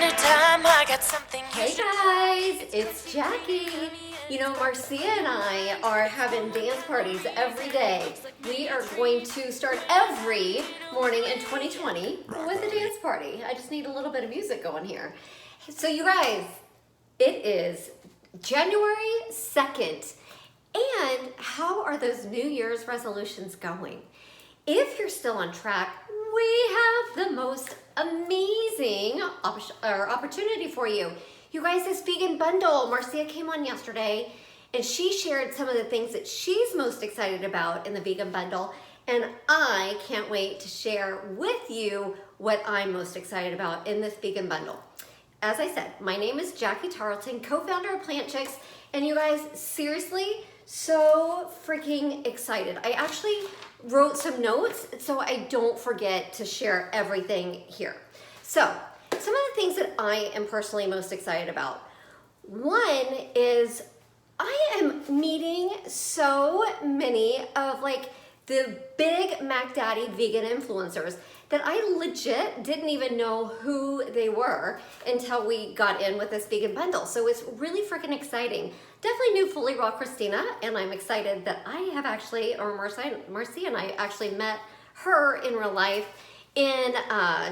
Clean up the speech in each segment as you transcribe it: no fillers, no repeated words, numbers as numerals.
Anytime I got something. Hey guys, it's Jackie. You know, Marcia and I are having dance parties every day. We are going to start every morning in 2020 with a dance party. I just need a little bit of music going here. So you guys, it is January 2nd. And how are those New Year's resolutions going? If you're still on track, we have the most amazing opportunity for you. You guys, this vegan bundle, Marcia came on yesterday and she shared some of the things that she's most excited about in the vegan bundle. And I can't wait to share with you what I'm most excited about in this vegan bundle. As I said, my name is Jackie Tarleton, co-founder of Plant Chicks. And you guys, seriously, so freaking excited. I actually wrote some notes so I don't forget to share everything here. So, some of the things that I am personally most excited about. One is I am meeting so many of the big Mac Daddy vegan influencers that I legit didn't even know who they were until we got in with this vegan bundle. So it's really freaking exciting. Definitely knew Fully Raw Christina, and I'm excited that I have actually, or Marcia and I actually met her in real life in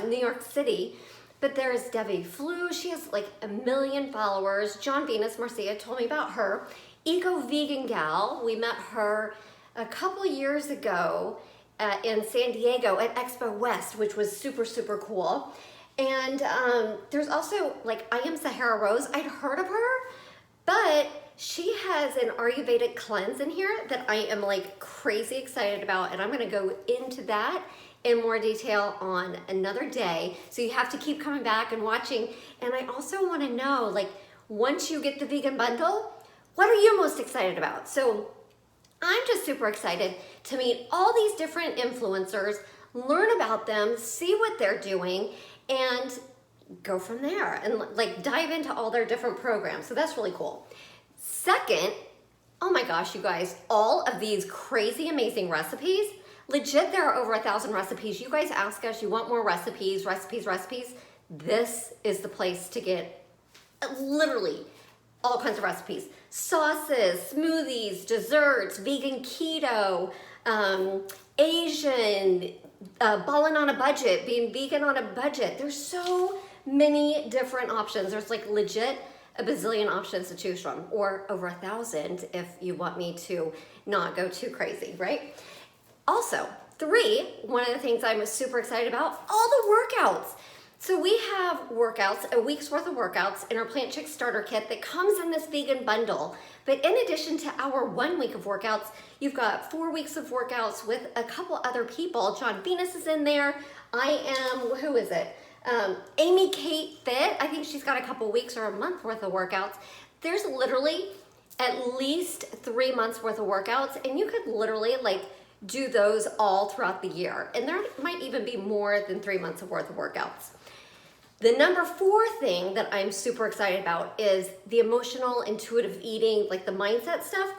New York City. But there's Debbie Flew, she has like 1 million followers. John Venus, Marcia told me about her. Eco Vegan Gal, we met her a couple years ago in San Diego at Expo West, which was super, super cool. And there's also I Am Sahara Rose. I'd heard of her, but she has an Ayurvedic cleanse in here that I am crazy excited about, and I'm gonna go into that in more detail on another day. So you have to keep coming back and watching. And I also wanna know, once you get the vegan bundle, what are you most excited about? So I'm just super excited to meet all these different influencers, learn about them, see what they're doing, and go from there and dive into all their different programs. So that's really cool. Second, oh my gosh, you guys, all of these crazy, amazing recipes. Legit, there are over 1,000 recipes. You guys ask us, you want more recipes. This is the place to get literally all kinds of recipes. Sauces, smoothies, desserts, vegan keto, Asian, balling on a budget, being vegan on a budget. There's so many different options. There's legit a bazillion options to choose from, or over 1,000 if you want me to not go too crazy, right? Also, one of the things I'm super excited about, all the workouts. So we have workouts, a week's worth of workouts in our Plant Chicks starter kit that comes in this vegan bundle. But in addition to our 1 week of workouts, you've got 4 weeks of workouts with a couple other people. John Venus is in there. Who is it? Amy Kate Fit. I think she's got a couple weeks or a month worth of workouts. There's literally at least 3 months worth of workouts, and you could literally do those all throughout the year. And there might even be more than 3 months of worth of workouts. The number 4 thing that I'm super excited about is the emotional, intuitive eating, the mindset stuff.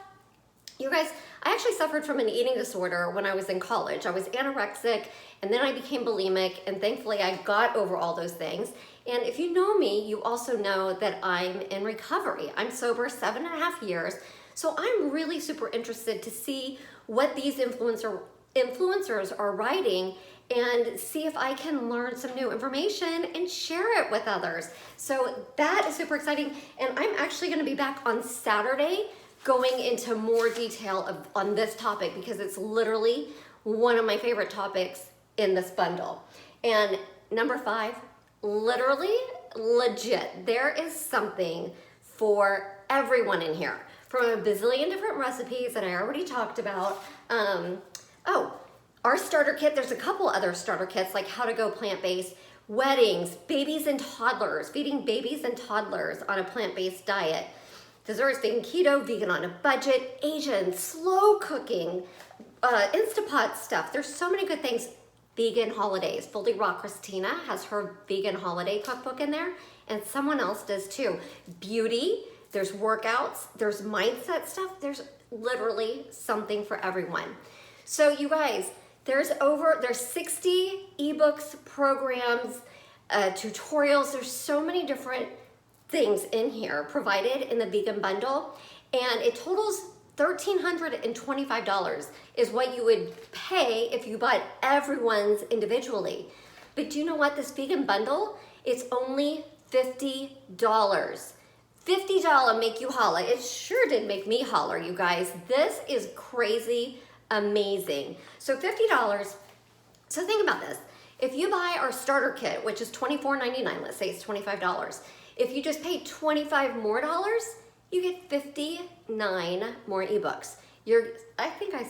You guys, I actually suffered from an eating disorder when I was in college. I was anorexic, and then I became bulimic, and thankfully I got over all those things. And if you know me, you also know that I'm in recovery. I'm sober 7.5 years. So I'm really super interested to see what these influencers are writing and see if I can learn some new information and share it with others. So that is super exciting. And I'm actually gonna be back on Saturday going into more detail on this topic because it's literally one of my favorite topics in this bundle. And number 5, literally, legit, there is something for everyone in here. From a bazillion different recipes that I already talked about. Our starter kit, there's a couple other starter kits like how to go plant-based, weddings, babies and toddlers, feeding babies and toddlers on a plant-based diet, desserts, vegan keto, vegan on a budget, Asian, slow cooking, Instapot stuff. There's so many good things. Vegan holidays. Fully Raw Christina has her vegan holiday cookbook in there, and someone else does too. Beauty, there's workouts, there's mindset stuff. There's literally something for everyone. So you guys, there's 60 ebooks, programs, tutorials. There's so many different things in here provided in the vegan bundle, and it totals $1,325 is what you would pay if you bought everyone's individually. But do you know what? This vegan bundle, it's only $50. $50 make you holla. It sure did make me holler, you guys. This is crazy amazing. So $50. So think about this. If you buy our starter kit, which is $24.99, let's say it's $25. If you just pay $25 more, you get 59 more ebooks. I think I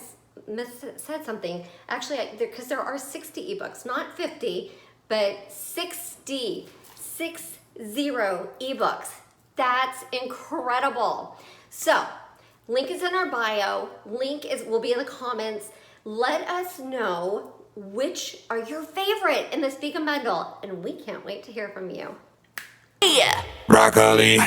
said something. Actually, because there are 60 ebooks, not 50, but 60 ebooks. That's incredible. So, link is in our bio. Will be in the comments. Let us know which are your favorite in this vegan bundle, and we can't wait to hear from you. Yeah. Broccoli.